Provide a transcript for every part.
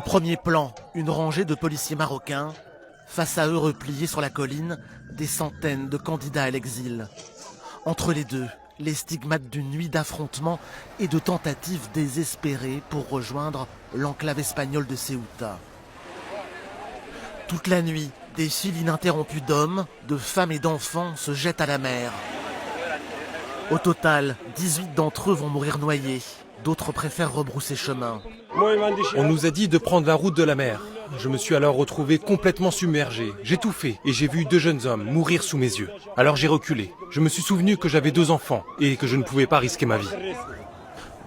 Premier plan, une rangée de policiers marocains. Face à eux, repliés sur la colline, des centaines de candidats à l'exil. Entre les deux, les stigmates d'une nuit d'affrontements et de tentatives désespérées pour rejoindre l'enclave espagnole de Ceuta. Toute la nuit, des files ininterrompues d'hommes, de femmes et d'enfants se jettent à la mer. Au total, 18 d'entre eux vont mourir noyés. D'autres préfèrent rebrousser chemin. On nous a dit de prendre la route de la mer. Je me suis alors retrouvé complètement submergé. J'ai tout fait et j'ai vu 2 jeunes hommes mourir sous mes yeux. Alors j'ai reculé. Je me suis souvenu que j'avais 2 enfants et que je ne pouvais pas risquer ma vie.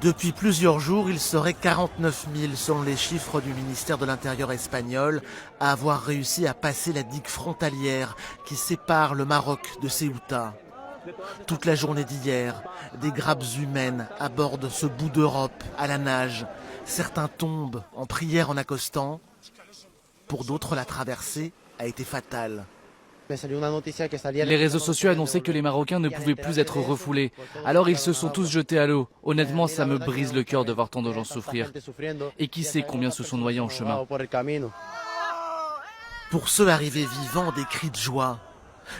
Depuis plusieurs jours, il serait 49 000 selon les chiffres du ministère de l'Intérieur espagnol à avoir réussi à passer la digue frontalière qui sépare le Maroc de Ceuta. Toute la journée d'hier, des grappes humaines abordent ce bout d'Europe à la nage. Certains tombent en prière en accostant. Pour d'autres, la traversée a été fatale. Les réseaux sociaux annonçaient que les Marocains ne pouvaient plus être refoulés. Alors ils se sont tous jetés à l'eau. Honnêtement, ça me brise le cœur de voir tant de gens souffrir. Et qui sait combien se sont noyés en chemin. Pour ceux arrivés vivants, des cris de joie.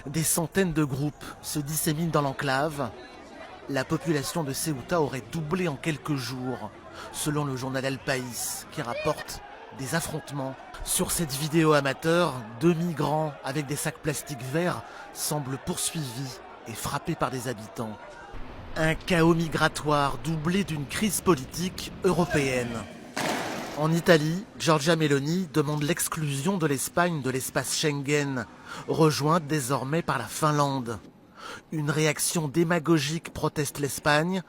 Des centaines de groupes se disséminent dans l'enclave. La population de Ceuta aurait doublé en quelques jours, selon le journal El País, qui rapporte des affrontements. Sur cette vidéo amateur, 2 migrants avec des sacs plastiques verts semblent poursuivis et frappés par des habitants. Un chaos migratoire doublé d'une crise politique européenne. En Italie, Giorgia Meloni demande l'exclusion de l'Espagne de l'espace Schengen, rejointe désormais par la Finlande. Une réaction démagogique proteste l'Espagne.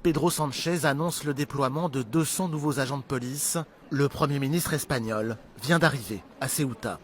Pedro Sánchez annonce le déploiement de 200 nouveaux agents de police. Le Premier ministre espagnol vient d'arriver à Ceuta.